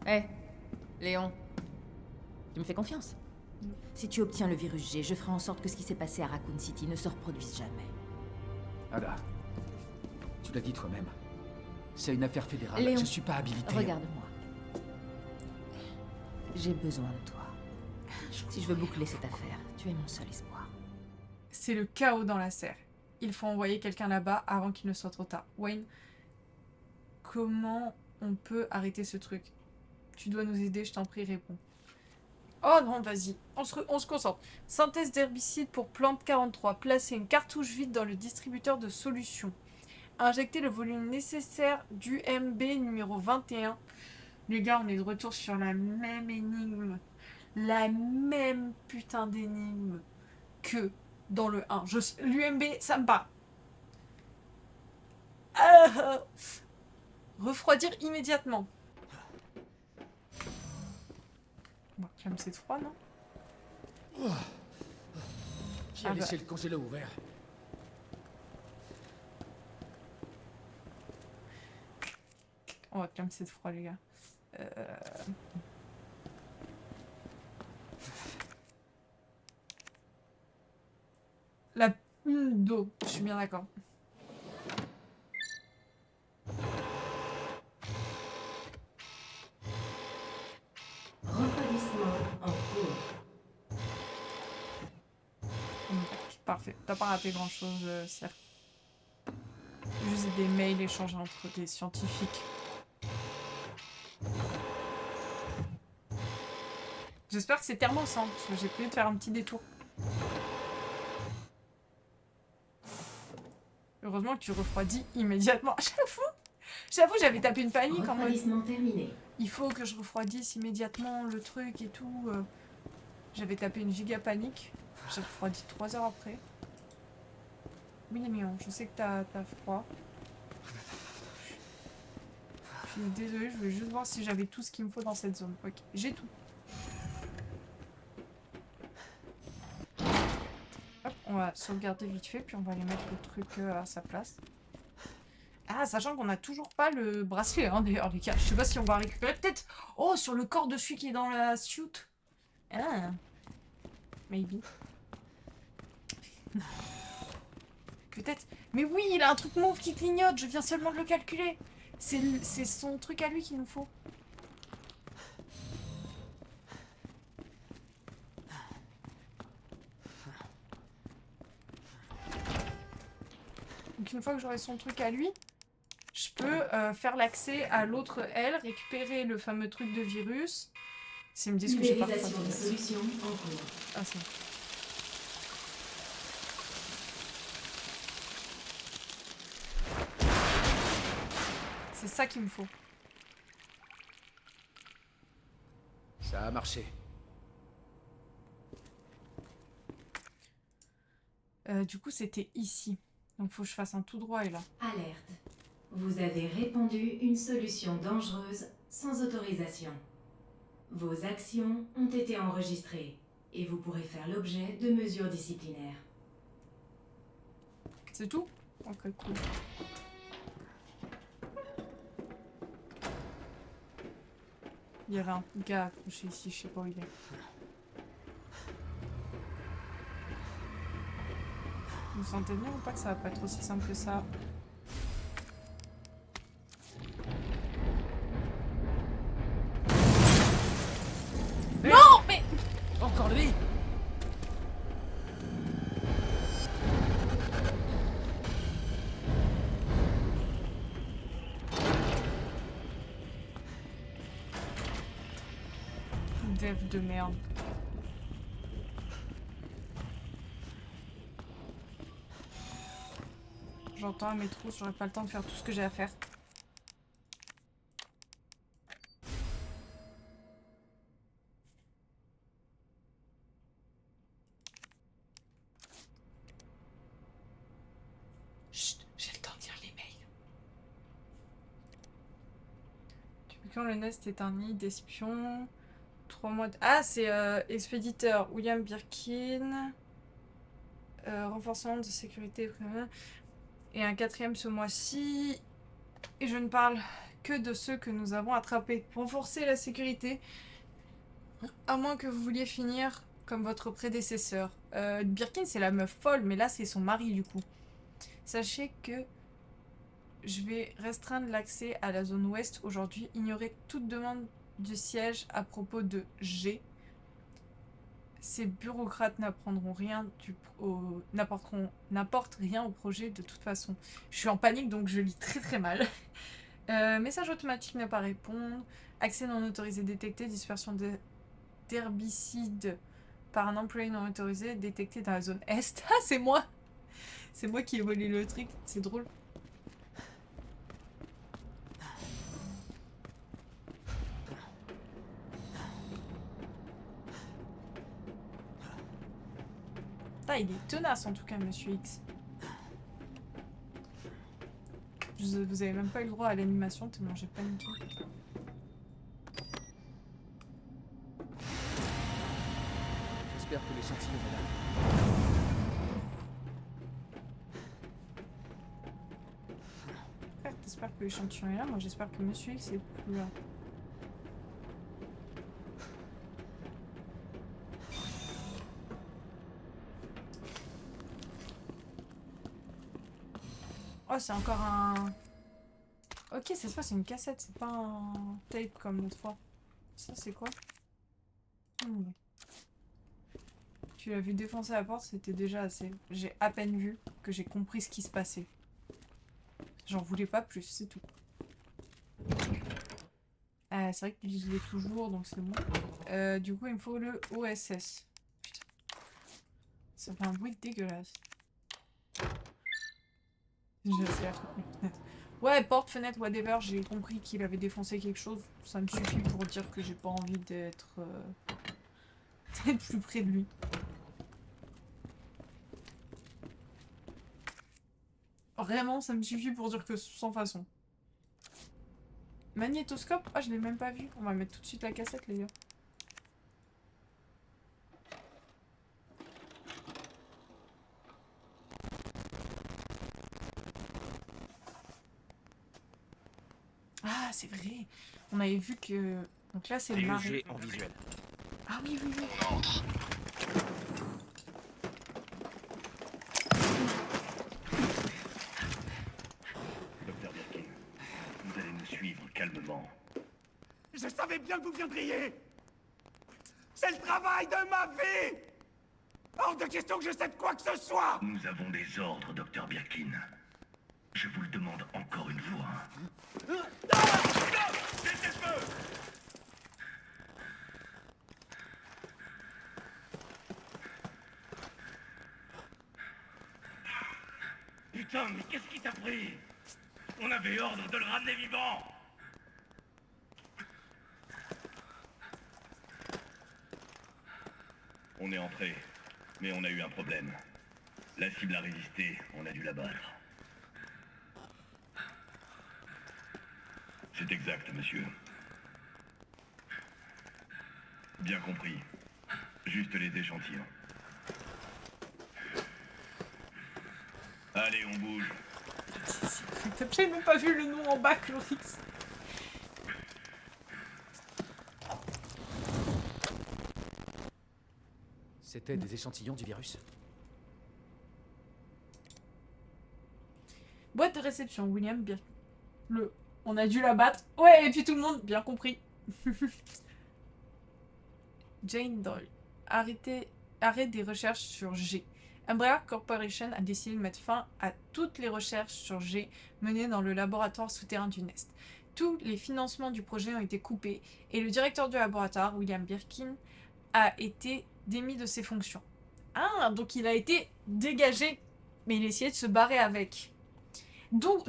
Hé, Léon, tu me fais confiance? Si tu obtiens le virus G, je ferai en sorte que ce qui s'est passé à Raccoon City ne se reproduise jamais. Ada, tu l'as dit toi-même. C'est une affaire fédérale. Léon, je suis pas habilité. regarde-moi. J'ai besoin de toi. Si je veux boucler cette affaire, tu es mon seul espoir. C'est le chaos dans la serre. Il faut envoyer quelqu'un là-bas avant qu'il ne soit trop tard. Wayne, comment on peut arrêter ce truc? Tu dois nous aider, je t'en prie, réponds. Oh non, vas-y, on se concentre. Synthèse d'herbicide pour plante 43. Placer une cartouche vide dans le distributeur de solutions. Injecter le volume nécessaire du MB numéro 21. Les gars, on est de retour sur la même énigme. La même putain d'énigme que dans le 1. L'UMB, ça me parle. Refroidir immédiatement. Bon, calme, c'est froid, non? Qui a laissé le congélo ouvert? On va calmer cette froid, les gars. La plume d'eau, je suis bien d'accord. Refroidissement en cours. Parfait. T'as pas raté grand chose, certes. Juste des mails échangés entre des scientifiques. J'espère que c'est thermos, hein, parce que j'ai prévu de faire un petit détour. Heureusement que tu refroidis immédiatement. J'avoue, j'avais tapé une panique en mode... Refroidissement terminé. Il faut que je refroidisse immédiatement le truc et tout. J'avais tapé une giga panique. J'ai refroidi 3 heures après. Oui, Léon, je sais que t'as froid. Je suis désolée, je voulais juste voir si j'avais tout ce qu'il me faut dans cette zone. Ok, j'ai tout. Hop, on va sauvegarder vite fait, puis on va aller mettre le truc à sa place. Ah, sachant qu'on n'a toujours pas le bracelet, hein, d'ailleurs, les gars. Je sais pas si on va récupérer. Peut-être... Oh, sur le corps de celui qui est dans la suit. Ah. Maybe. Peut-être. Mais oui, il a un truc mauve qui clignote. Je viens seulement de le calculer. C'est son truc à lui qu'il nous faut. Donc une fois que j'aurai son truc à lui, je peux faire l'accès à l'autre L, récupérer le fameux truc de virus. C'est me dit ce que j'ai pas fait. Pulvérisation de solution en cours. Ah, c'est bon. C'est ça qu'il me faut. Ça a marché. Du coup, c'était ici. Donc, faut que je fasse un tout droit et là. Alerte. Vous avez répandu une solution dangereuse sans autorisation. Vos actions ont été enregistrées et vous pourrez faire l'objet de mesures disciplinaires. C'est tout? Ok, cool. Il y avait un gars accroché ici, je sais pas où il est. Vous sentez bien ou pas que ça va pas être aussi simple que ça? Non, mais... Encore lui? Dev de merde. J'entends mes trous, j'aurais pas le temps de faire tout ce que j'ai à faire. Chut, j'ai le temps de lire les mails. Depuis quand le Nest est un nid d'espions? 3 mois de... Ah, c'est expéditeur William Birkin. Renforcement de sécurité. Et un 4e ce mois-ci. Et je ne parle que de ceux que nous avons attrapés. Renforcez la sécurité, à moins que vous vouliez finir comme votre prédécesseur. Birkin, c'est la meuf folle, mais là, c'est son mari, du coup. Sachez que je vais restreindre l'accès à la zone ouest aujourd'hui. Ignorez toute demande du siège à propos de G. Ces bureaucrates n'apprendront rien n'apportent rien au projet de toute façon. Je suis en panique, donc je lis très très mal. Message automatique ne pas répondre. Accès non autorisé détecté. Dispersion d'herbicides par un employé non autorisé détecté dans la zone Est. Ah, c'est moi! C'est moi qui ai volé le truc. C'est drôle. Ah, il est tenace en tout cas, Monsieur X. Vous avez même pas eu le droit à l'animation tellement j'ai pas du tout. J'espère que l'échantillon est là. Frère, t'espères que l'échantillon est là? Moi j'espère que Monsieur X est plus là. Oh, c'est encore un... Ok, cette fois c'est une cassette, c'est pas un tape comme l'autre fois. Ça c'est quoi? Tu l'as vu défoncer la porte, c'était déjà assez. J'ai à peine vu que j'ai compris ce qui se passait. J'en voulais pas plus, c'est tout. C'est vrai que je l'ai toujours, donc c'est bon. Du coup, il me faut le OSS. Putain. Ça fait un bruit dégueulasse. Ouais, porte, fenêtre, whatever, j'ai compris qu'il avait défoncé quelque chose. Ça me suffit pour dire que j'ai pas envie d'être plus près de lui. Vraiment, ça me suffit pour dire que sans façon. Magnétoscope? Ah, je l'ai même pas vu. On va mettre tout de suite la cassette, les gars. Ah, c'est vrai. On avait vu que... Donc là, c'est le mari. en visuel. Ah oui, oui, oui. Docteur Birkin, vous allez nous suivre calmement. Je savais bien que vous viendriez. C'est le travail de ma vie. Hors de question que je cède quoi que ce soit. Nous avons des ordres, Docteur Birkin. Je vous le demande encore une fois. Cessez le feu. Putain, mais qu'est-ce qui t'a pris? On avait ordre de le ramener vivant. On est entré, mais on a eu un problème. La cible a résisté, on a dû l'abattre. C'est exact, monsieur. Bien compris. Juste les échantillons. Allez, on bouge. J'ai même pas vu le nom en bas, Chlorix. C'était des échantillons du virus. Boîte de réception, William Birkin. On a dû la battre. Ouais, et puis tout le monde, bien compris. Jane Doyle. Arrêt des recherches sur G. Umbrella Corporation a décidé de mettre fin à toutes les recherches sur G menées dans le laboratoire souterrain du Nest. Tous les financements du projet ont été coupés et le directeur du laboratoire, William Birkin, a été démis de ses fonctions. Ah, donc il a été dégagé, mais il essayait de se barrer avec. D'où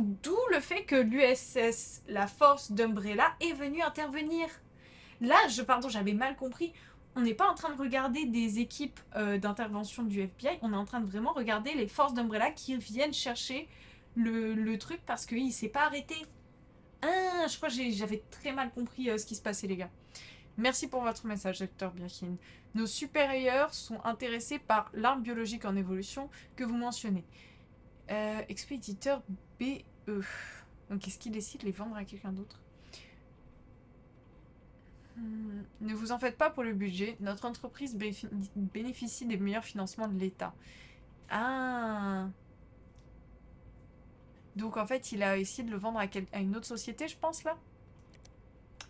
le fait que l'USS, la force d'Umbrella, est venue intervenir. Là, pardon, j'avais mal compris. On n'est pas en train de regarder des équipes d'intervention du FBI, on est en train de vraiment regarder les forces d'Umbrella qui viennent chercher le truc parce qu'il ne s'est pas arrêté. Ah, je crois que j'avais très mal compris ce qui se passait, les gars. Merci pour votre message, Dr. Birkin. Nos supérieurs sont intéressés par l'arme biologique en évolution que vous mentionnez. Expéditeur BE. Donc, est-ce qu'il décide de les vendre à quelqu'un d'autre? Ne vous en faites pas pour le budget. Notre entreprise bénéficie des meilleurs financements de l'État. Ah. Donc en fait, il a essayé de le vendre à une autre société, je pense, là.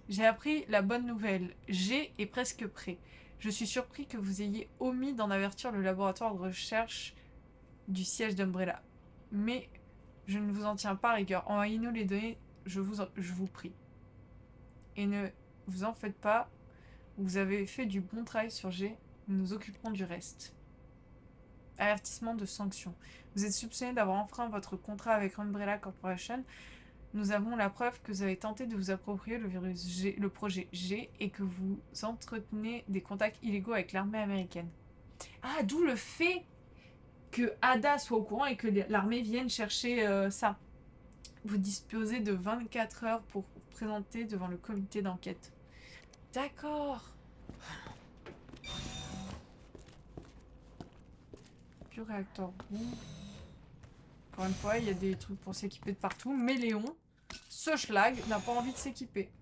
J'ai appris la bonne nouvelle. G est presque prêt. Je suis surpris que vous ayez omis d'en avertir le laboratoire de recherche du siège d'Umbrella. Mais je ne vous en tiens pas à rigueur. Envoyez-nous les données, je vous prie. Et ne vous en faites pas. Vous avez fait du bon travail sur G. Nous nous occuperons du reste. Avertissement de sanction. Vous êtes soupçonné d'avoir enfreint votre contrat avec Umbrella Corporation. Nous avons la preuve que vous avez tenté de vous approprier le projet G et que vous entretenez des contacts illégaux avec l'armée américaine. Ah, d'où le fait que Ada soit au courant et que l'armée vienne chercher ça. Vous disposez de 24 heures pour vous présenter devant le comité d'enquête. D'accord. Réacteur rouge. Encore une fois, il y a des trucs pour s'équiper de partout. Mais Léon, ce schlag, n'a pas envie de s'équiper.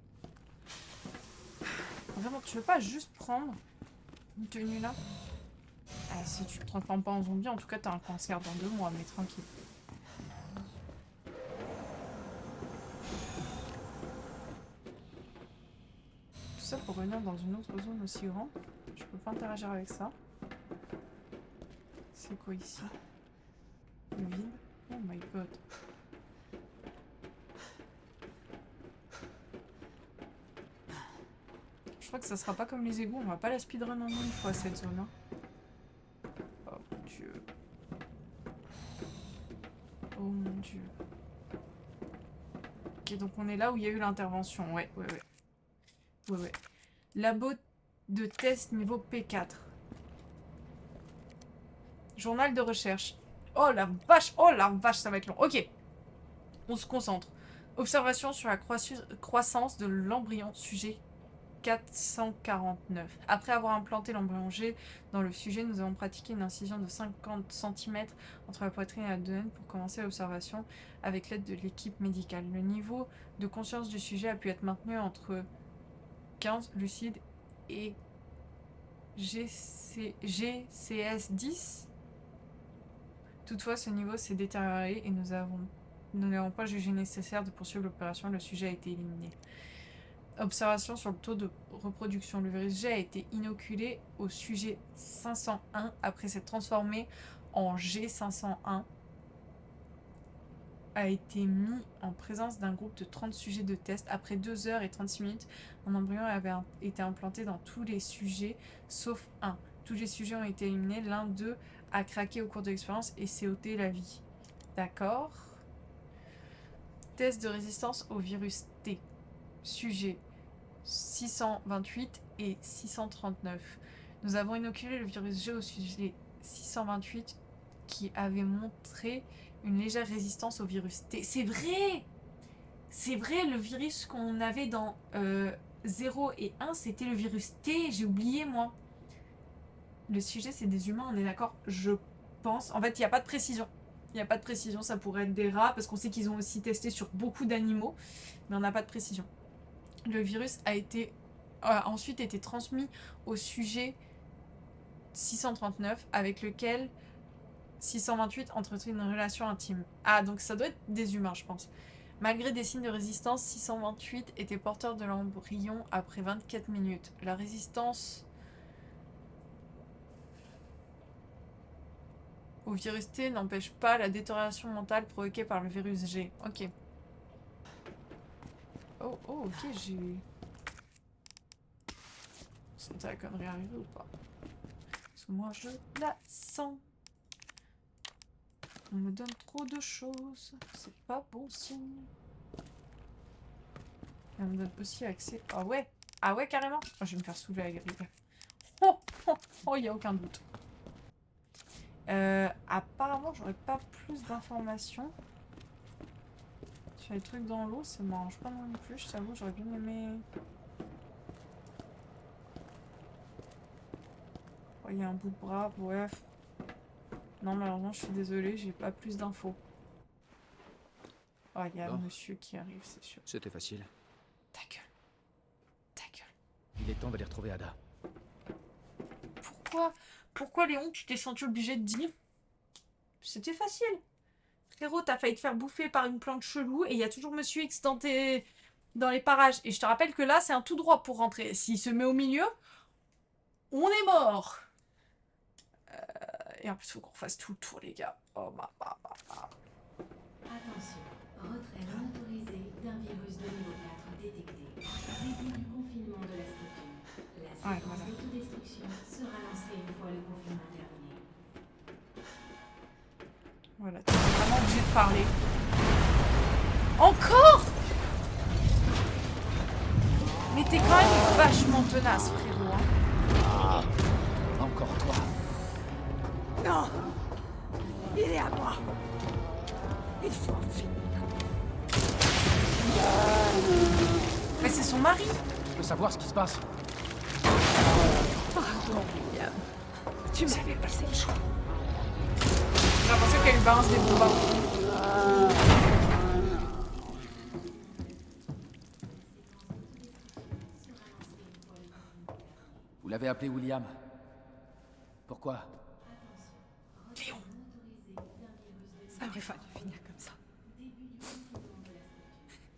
Vraiment, tu veux pas juste prendre une tenue là? Ah, si tu te transformes pas en zombie, en tout cas, t'as un cancer dans 2 mois, mais tranquille. Tout ça pour revenir dans une autre zone aussi grande. Je peux pas interagir avec ça. C'est quoi ici? Le vide? Oh my god. Je crois que ça sera pas comme les égouts, on va pas la speedrun en une fois cette zone. Hein. Oh mon dieu. Oh mon dieu. Ok, donc on est là où il y a eu l'intervention. Ouais. Labo de test niveau P4. Journal de recherche. Oh la vache, ça va être long. Ok. On se concentre. Observation sur la croissance de l'embryon, sujet 449. Après avoir implanté l'embryon G dans le sujet, nous avons pratiqué une incision de 50 cm entre la poitrine et l'abdomen pour commencer l'observation avec l'aide de l'équipe médicale. Le niveau de conscience du sujet a pu être maintenu entre 15 lucide et GCS 10. Toutefois, ce niveau s'est détérioré et nous n'avons pas jugé nécessaire de poursuivre l'opération. Le sujet a été éliminé. Observation sur le taux de reproduction. Le virus G a été inoculé au sujet 501 après s'être transformé en G501. A été mis en présence d'un groupe de 30 sujets de test. Après 2 heures et 36 minutes, un embryon avait été implanté dans tous les sujets sauf un. Tous les sujets ont été éliminés. L'un d'eux a craqué au cours de l'expérience et s'est ôté la vie. D'accord. Test de résistance au virus T. Sujet 628 et 639. Nous avons inoculé le virus G au sujet 628 qui avait montré une légère résistance au virus T. C'est vrai! C'est vrai, le virus qu'on avait dans 0 et 1, c'était le virus T. J'ai oublié, moi. Le sujet, c'est des humains, on est d'accord? Je pense. En fait, il n'y a pas de précision. Il n'y a pas de précision, ça pourrait être des rats, parce qu'on sait qu'ils ont aussi testé sur beaucoup d'animaux, mais on n'a pas de précision. Le virus a ensuite été transmis au sujet 639, avec lequel 628 entretient une relation intime. Ah, donc ça doit être des humains, je pense. Malgré des signes de résistance, 628 était porteur de l'embryon après 24 minutes. La résistance au virus T n'empêche pas la détérioration mentale provoquée par le virus G. Ok. Oh, ok, j'ai... Sentais la connerie arriver ou pas? Parce que moi, je la sens. On me donne trop de choses. C'est pas bon signe. Et on me donne aussi accès... Ah ouais! Ah ouais, carrément! Oh, je vais me faire soulever à la grille. Oh, y a aucun doute. Apparemment, j'aurais pas plus d'informations. Sur les trucs dans l'eau, ça m'arrange pas non plus, je t'avoue, j'aurais bien aimé... Oh, il y a un bout de bras, bref. Non, malheureusement, je suis désolée, j'ai pas plus d'infos. Oh, il y a un monsieur qui arrive, c'est sûr. C'était facile. Ta gueule. Ta gueule. Il est est temps d'aller retrouver Ada. Pourquoi Léon, tu t'es senti obligé de dire? C'était facile. Frérot, t'as failli te faire bouffer par une plante chelou et il y a toujours Monsieur X dans les parages. Et je te rappelle que là, c'est un tout droit pour rentrer. S'il se met au milieu, on est mort. Et en plus, il faut qu'on fasse tout le tour, les gars. Oh, Attention, retrait non autorisé d'un virus de niveau 4 détecté. Début du confinement de la structure. La séquence d'autodestruction sera lancée une fois le confinement terminé. Voilà, tu es vraiment obligé de parler. Encore? Mais t'es quand même vachement tenace, frérot. Hein. Encore toi. Non! Il est à moi! Il faut en finir. Mais c'est son mari. Je veux savoir ce qui se passe. Pardon, William. Tu m'avais passé le choix. J'ai l'impression qu'elle lui balance des bombes. Vous l'avez appelé William. Pourquoi? Léon. Ça aurait fallu finir comme ça.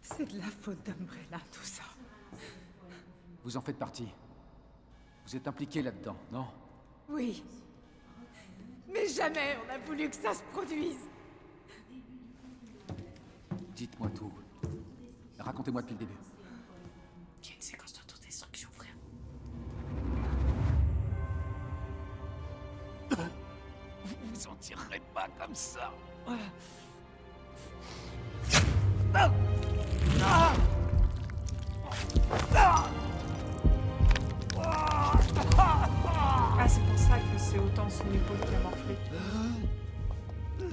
C'est de la faute d'Umbrella, tout ça. Vous en faites partie. Vous êtes impliqué là-dedans, non? Oui. Mais jamais on a voulu que ça se produise. Dites-moi tout. Racontez-moi depuis le début. Il y a une séquence d'autodestruction, frère. Vous en tirerez pas comme ça. Ah, c'est pour ça que c'est autant son épaule qui a morflé. Oh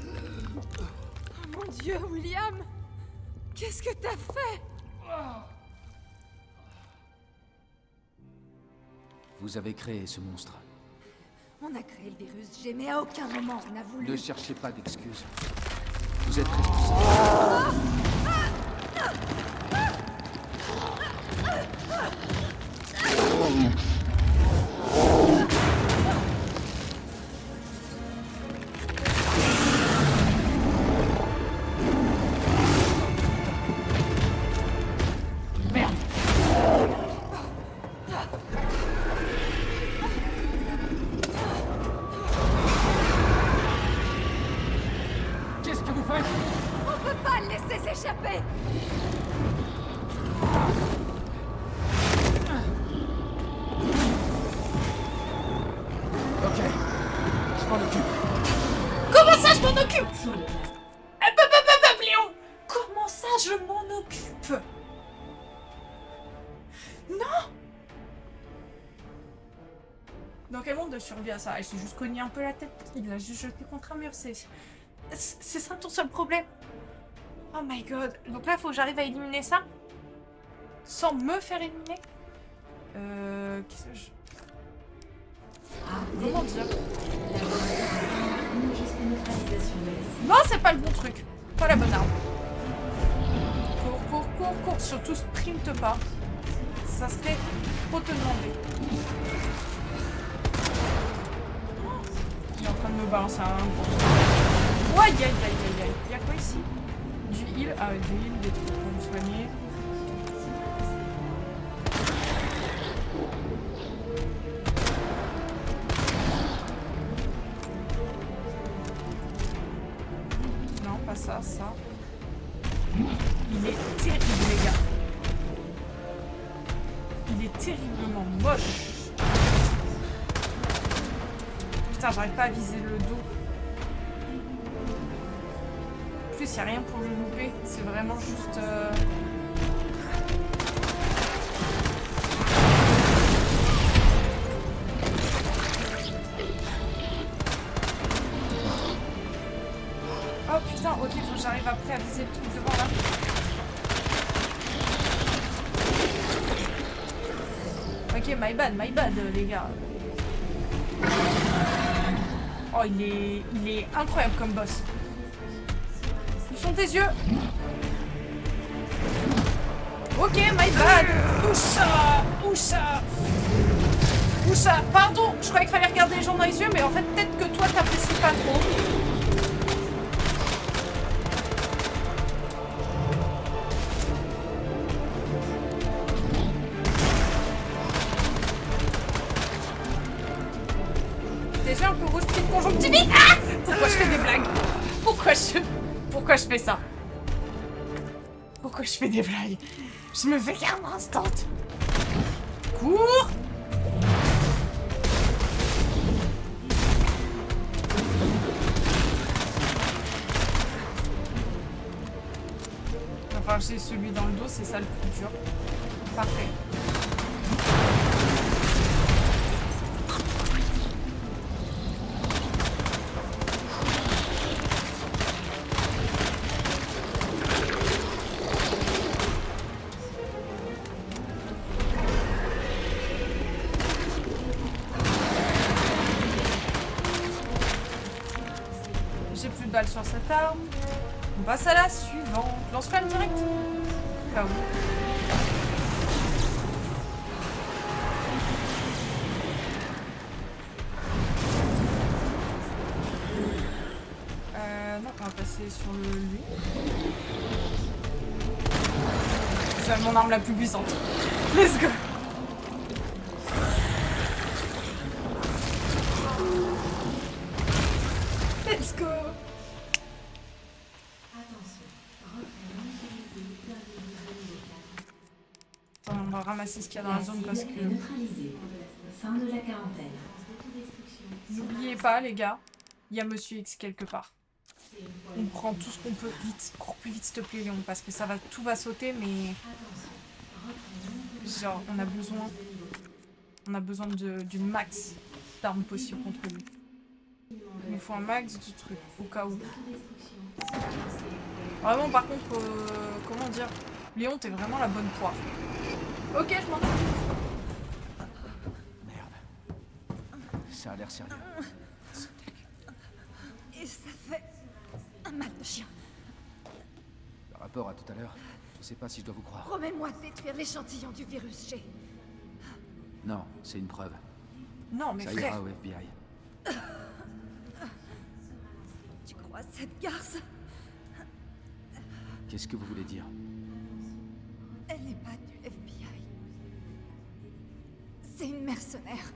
mon Dieu, William! Qu'est-ce que t'as fait? Vous avez créé ce monstre. On a créé le virus G, mais à aucun moment on a voulu... Ne cherchez pas d'excuses. Vous êtes responsable. Qu'est-ce que vous faites? On peut pas le laisser s'échapper! Ok. Je m'en occupe. Comment ça, je m'en occupe? Sur le place. Léon! Comment ça, je m'en occupe? Non! Dans quel monde de survie à ça? Elle s'est juste cogné un peu la tête. Il l'a juste jeté contre un mur. C'est ça ton seul problème? Oh my god. Donc là, il faut que j'arrive à éliminer ça? Sans me faire éliminer? Qu'est-ce que je... Comment dire? Jusqu'à neutralisation de la cible. Non, c'est pas le bon truc. Pas la bonne arme. Cours. Surtout sprinte pas. Ça serait trop te demander. Il est en train de me balancer un gros. Aïe. Il y a quoi ici? Du heal. Ah, du heal, des trucs pour me soigner. Non, pas ça. Il est terrible, les gars. Il est terriblement moche. Putain, j'arrive pas à viser le dos. En plus, il n'y a rien pour le louper. C'est vraiment juste... Oh putain, ok, faut que j'arrive après à viser le truc devant là. Ok, my bad, les gars. Oh, il est incroyable comme boss. Où sont tes yeux? Ok, my bad. Où ça? ça. Pardon, je croyais qu'il fallait regarder les gens dans les yeux, mais en fait, peut-être que toi, t'apprécies pas trop. Déjà un peu rouge, petite conjonctivite. Ah! Pourquoi je fais des blagues? Pourquoi je fais ça? Pourquoi je fais des blagues? Je me fais carrément instant. Cours! Enfin, j'ai celui dans le dos, c'est ça le plus dur. Parfait. J'ai plus de balles sur cette arme. On passe à la suivante. Lance-flamme direct. Là où. Non, on va passer sur le lui. C'est mon arme la plus puissante. Let's go. Let's go. Attends, on va ramasser ce qu'il y a dans la zone parce que... Fin de la quarantaine. N'oubliez pas, les gars, il y a Monsieur X quelque part. On prend tout ce qu'on peut vite. Cours plus vite, s'il te plaît, Léon, parce que ça va, tout va sauter, mais... Genre, on a besoin du max d'armes possibles contre lui. Il nous faut un max de trucs, au cas où. Vraiment, par contre, comment dire, Léon, t'es vraiment la bonne poire. Ok, je m'en occupe. Merde. Ça a l'air sérieux. Et ça fait un mal de chien. Par rapport à tout à l'heure, je sais pas si je dois vous croire. Promets-moi de détruire l'échantillon du virus G. Non, c'est une preuve. Non, mais Ça frère, ira au FBI. Tu crois cette garce? Qu'est-ce que vous voulez dire? Elle n'est pas du FBI. C'est une mercenaire.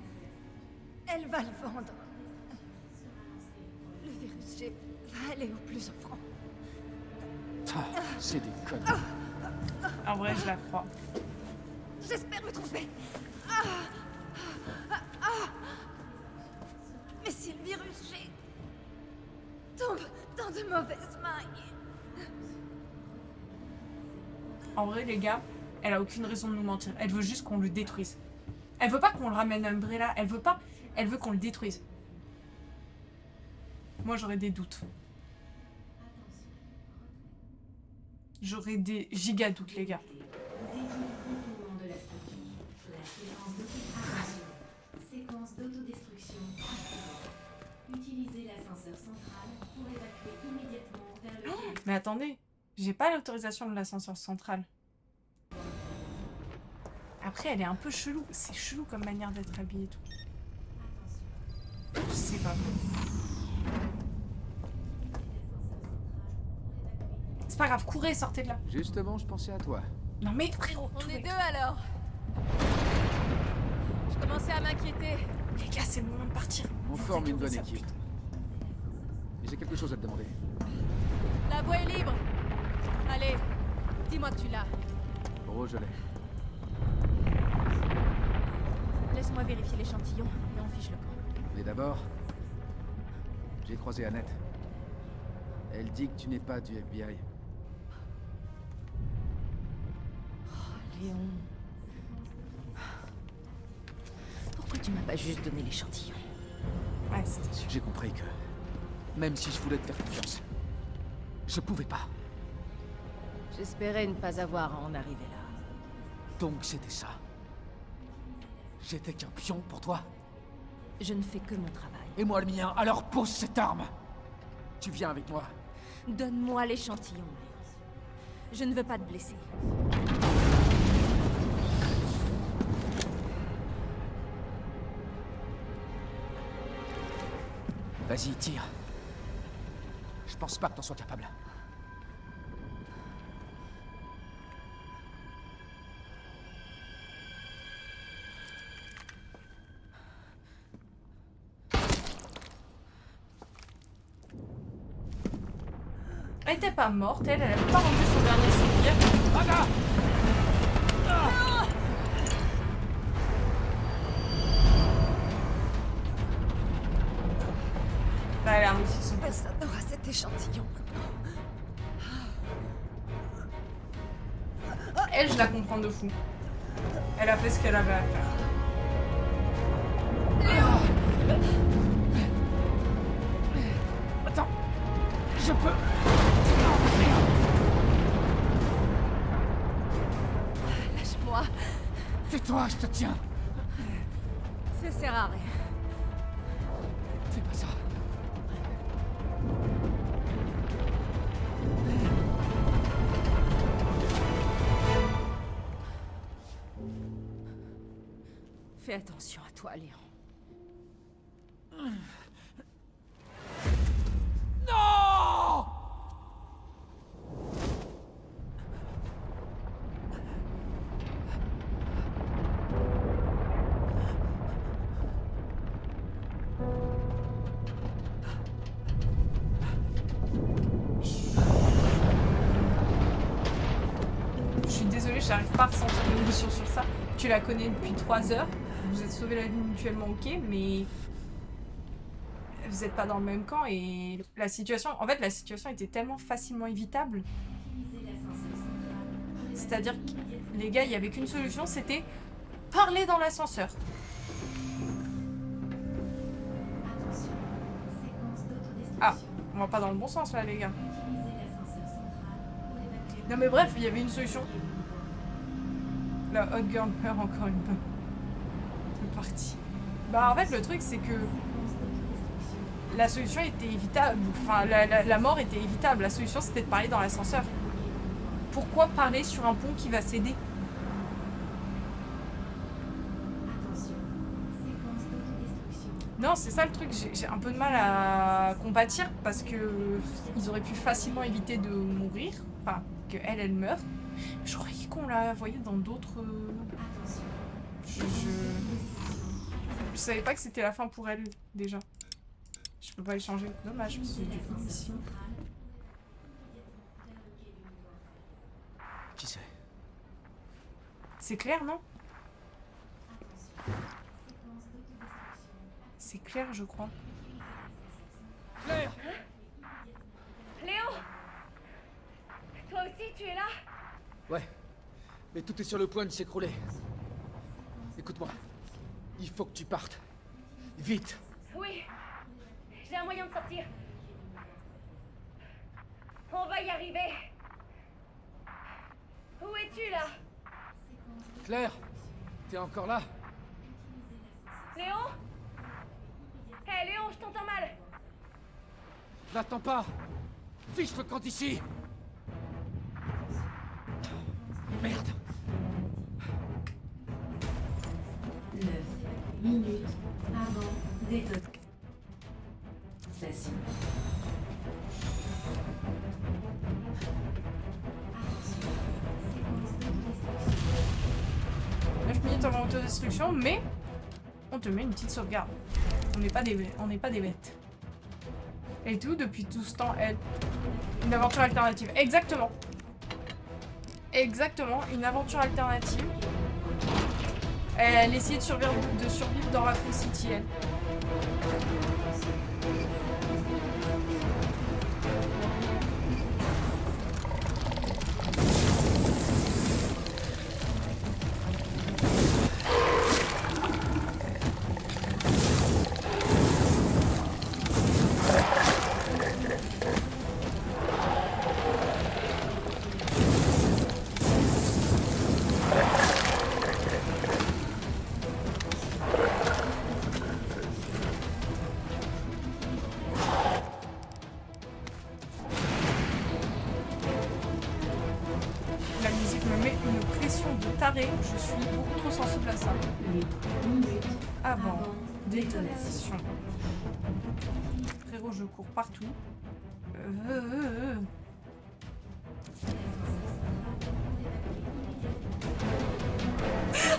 Elle va le vendre. Le virus G va aller au plus offrant. Ah, c'est des conneries. en vrai, je la crois. J'espère me tromper. Mais si le virus G tombe dans de mauvaises mains... En vrai, les gars, elle a aucune raison de nous mentir. Elle veut juste qu'on le détruise. Elle veut pas qu'on le ramène à Umbrella. Elle veut pas. Elle veut qu'on le détruise. Moi, j'aurais des doutes. J'aurais des giga doutes, les gars. Séquence d'autodestruction. Utilisez l'ascenseur central pour évacuer immédiatement vers le... Mais attendez, j'ai pas l'autorisation de l'ascenseur central. Après, elle est un peu chelou. C'est chelou comme manière d'être habillée et tout. Je sais pas. C'est pas grave, courez, sortez de là. Justement, je pensais à toi. Non mais frérot, On tout est est- deux alors. Je commençais à m'inquiéter. Les gars, c'est le moment de partir. On Vous forme une inquiétez bonne ça, équipe. Mais j'ai quelque chose à te demander. La voie est libre. Allez, dis-moi que tu l'as. Oh, je l'ai. Laisse-moi vérifier l'échantillon et on fiche le camp. Mais d'abord, j'ai croisé Annette. Elle dit que tu n'es pas du FBI. Léon. Pourquoi tu m'as pas juste donné l'échantillon? Ouais, c'était sûr. J'ai compris que, même si je voulais te faire confiance, je pouvais pas. J'espérais ne pas avoir à en arriver là. Donc c'était ça. J'étais qu'un pion pour toi. Je ne fais que mon travail. Et moi le mien, alors pose cette arme. Tu viens avec moi. Donne-moi l'échantillon, Léon. Je ne veux pas te blesser. Vas-y, tire. Je pense pas que t'en sois capable. Elle était pas morte, elle avait pas rendu son dernier soupir. Aga! Là, elle a réussi son coup. Personne n'aura cet échantillon maintenant. Elle, je la comprends de fou. Elle a fait ce qu'elle avait à faire. Attends! Je peux... Lâche-moi. Tais-toi, je te tiens! Ça sert à rien. Fais pas ça. Fais attention à toi, Léon. Non! Je suis désolée, j'arrive pas à ressentir l'émotion sur ça. Tu la connais depuis 3 heures. Vous êtes sauvés la vie mutuellement, ok, mais vous êtes pas dans le même camp et la situation... En fait, la situation était tellement facilement évitable. C'est-à-dire que, les gars, il y avait qu'une solution, c'était parler dans l'ascenseur. Ah, on va pas dans le bon sens là, les gars. Non mais bref, il y avait une solution. La hot girl meurt encore une fois. C'est parti. Bah en fait le truc c'est que la solution était évitable. Enfin la mort était évitable. La solution c'était de parler dans l'ascenseur. Pourquoi parler sur un pont qui va céder? Non, c'est ça le truc, j'ai un peu de mal à compatir parce que ils auraient pu facilement éviter de mourir, enfin que elle meure. Je croyais qu'on la voyait dans d'autres... Je savais pas que c'était la fin pour elle déjà. Je peux pas les changer, dommage parce que du coup ici... Qui c'est? C'est clair, non? C'est clair, je crois. Claire! Léo! Toi aussi, tu es là? Ouais, mais tout est sur le point de s'écrouler. Écoute-moi, il faut que tu partes. Vite! Oui. J'ai un moyen de sortir. On va y arriver. Où es-tu, là? Claire! T'es encore là? Léon? Hé, Léon, je t'entends mal. N'attends pas! Fiche le camp d'ici! Merde! 9 minutes avant détonation. Station. 9 minutes avant autodestruction, mais on te met une petite sauvegarde. On n'est pas des bêtes. Et tout depuis tout ce temps, elle. Une aventure alternative. Exactement. Exactement, une aventure alternative. Elle essayait de survivre dans Raccoon City, elle. La musique me met une pression de taré, je suis beaucoup trop sensible à ça. 8 minutes Avant avant Détonation. Frérot, je cours partout.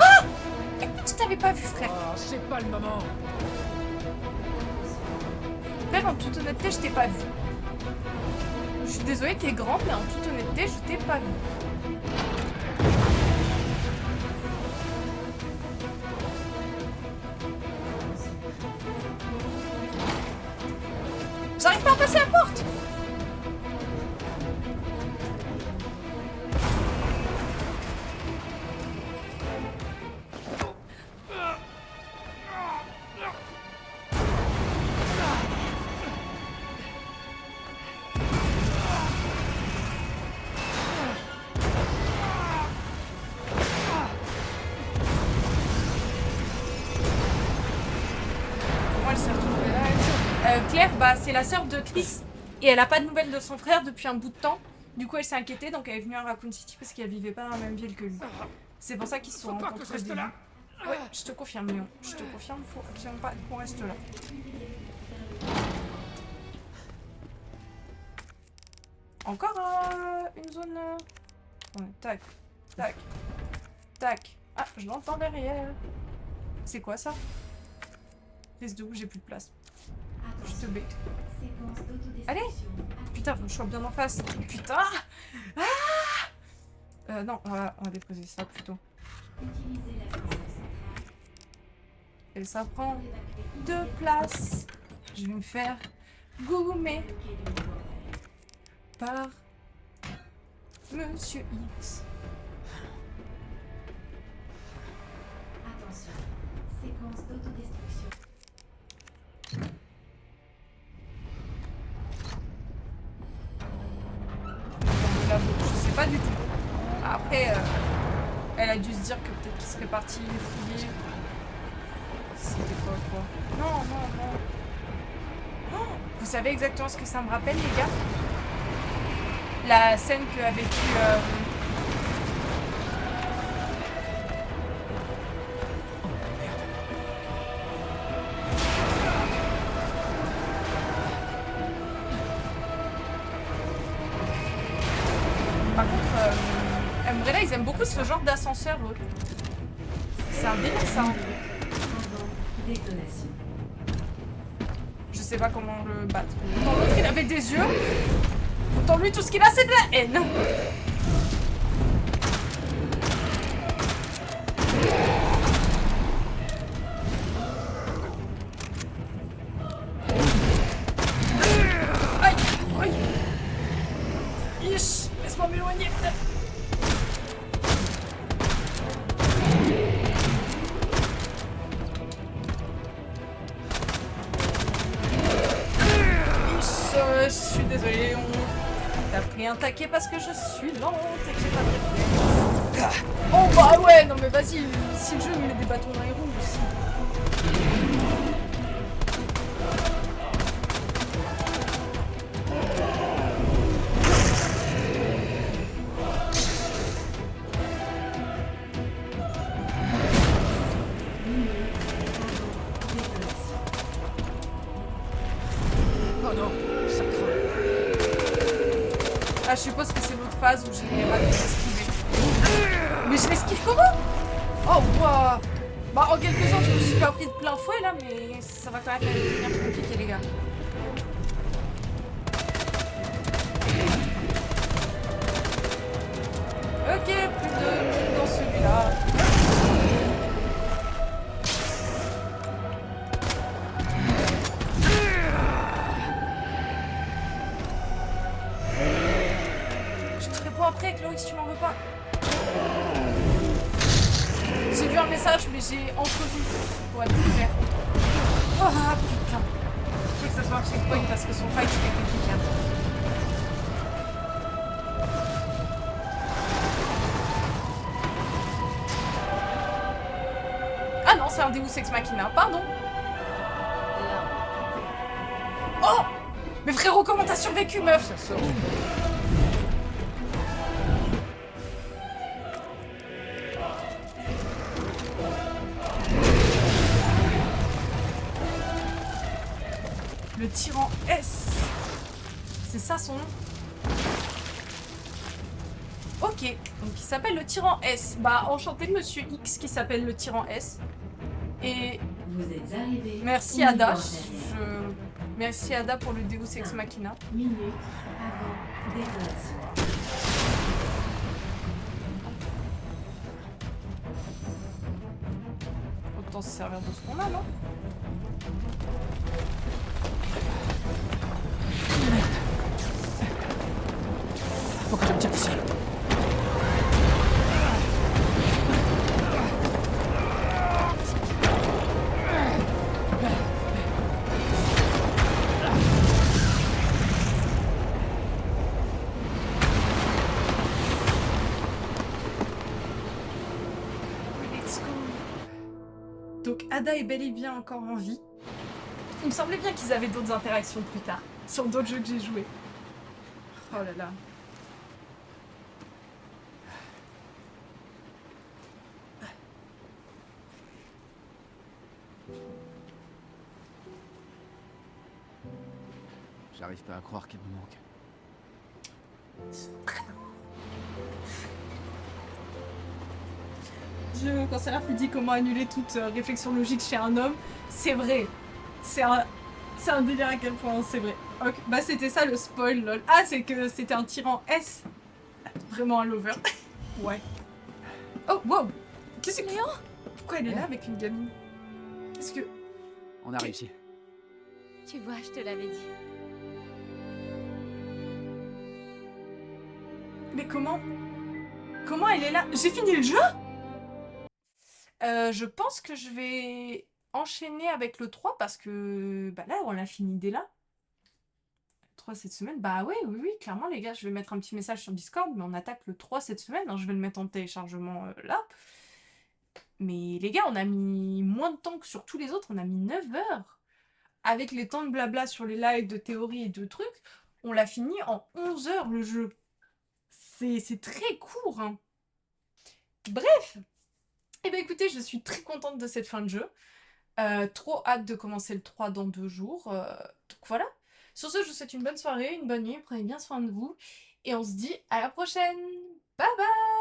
Ah! Écoute, je t'avais pas vu, frère. Oh, c'est pas le moment. Frère, en toute honnêteté, je t'ai pas vu. Je suis désolée, t'es grand, mais en toute honnêteté, je t'ai pas vu. J'arrive pas à passer la porte. Comment elle s'est retrouvée là? Claire, bah, c'est la sœur de Chris. Et elle a pas de nouvelles de son frère depuis un bout de temps. Du coup, elle s'est inquiétée, donc elle est venue à Raccoon City parce qu'elle vivait pas dans la même ville que lui. C'est pour ça qu'ils se sont Faut pas que je rencontrés. reste là. Ouais, je te confirme, Léon. Je te confirme, faut absolument pas qu'on reste là. Encore une zone. Ouais, tac, tac, tac. Ah, je l'entends derrière. C'est quoi ça? Prise de où j'ai plus de place. Je te bête. Allez! Putain, faut que je sois bien en face. Putain! Ah! Non, on va déposer ça plutôt. Et ça prend 2 places. Je vais me faire goumer par Monsieur X. Attention, séquence d'autodestruction. Dans le labo, je sais pas du tout. Après, elle a dû se dire que peut-être qu'il serait parti fouiller. C'était quoi? Non, non, non. Oh, vous savez exactement ce que ça me rappelle, les gars? La scène que a vécu... Par contre, Umbrella, ils aiment beaucoup ce genre d'ascenseur, l'autre. C'est un délire, ça. Détonation. Je sais pas comment le battre. Autant l'autre, il avait des yeux. Autant lui, tout ce qu'il a, c'est de la haine. Aïe, aïe. Ish, laisse-moi m'éloigner, frère. Je suis désolée, t'as pris un taquet parce que je suis lente et que j'ai pas de réflexe. Oh bah ouais, non mais vas-y, si le jeu me met des bâtons dans les roues aussi. Oh non, ça craint. Ah, je suppose que c'est l'autre phase où j'ai raté d'esquiver. Mais je l'esquive comment? Oh, waouh. Bah, en quelque sorte, je me suis pas pris de plein fouet là, mais ça va quand même devenir compliqué, les gars. Ok, plus de mine dans celui-là. Je te réponds après, Chloé, si tu m'en veux pas. J'ai vu un message, mais j'ai entrevu pour être plus clair. Oh putain. Je sais que ça soit un checkpoint parce que son fight était compliqué. Ah non, c'est un Deus Ex Machina, pardon. Oh! Mais frérot, comment t'as survécu, meuf? Ça sort. Le tyran S. C'est ça son nom? Ok, donc il s'appelle le tyran S. Bah, enchanté de Monsieur X qui s'appelle le tyran S. Et Vous êtes arrivé. merci au Ada. niveau inférieur. Merci Ada pour le Deus Ex Machina. Minute avant détonation. Autant se servir de ce qu'on a, non? Faut que je me tire d'ici. Let's go. Donc Ada est bel et bien encore en vie. Il me semblait bien qu'ils avaient d'autres interactions plus tard, sur d'autres jeux que j'ai joués. Oh là là. J'arrive pas à croire qu'elle me manque. Le cancer dit comment annuler toute réflexion logique chez un homme. C'est vrai. C'est un délire à quel point c'est vrai. Ok, bah c'était ça le spoil, lol. Ah, c'est que c'était un tyran S. Vraiment un lover. Ouais. Oh, wow. Qu'est-ce que... Léon? Pourquoi elle est là avec une gamine? Qu'est-ce que... On a réussi. Tu vois, je te l'avais dit. Mais comment elle est là? J'ai fini le jeu? Je pense que je vais enchaîner avec le 3 parce que bah là on l'a fini dès là. 3 cette semaine, bah ouais, oui, clairement les gars, je vais mettre un petit message sur Discord, mais on attaque le 3 cette semaine, hein, je vais le mettre en téléchargement là. Mais les gars, on a mis moins de temps que sur tous les autres, on a mis 9 heures. Avec les temps de blabla sur les lives de théorie et de trucs, on l'a fini en 11 heures le jeu. C'est très court, hein. Bref. Eh ben écoutez, je suis très contente de cette fin de jeu. Trop hâte de commencer le 3 dans 2 jours. Donc voilà. Sur ce, je vous souhaite une bonne soirée, une bonne nuit. Prenez bien soin de vous. Et on se dit à la prochaine. Bye bye!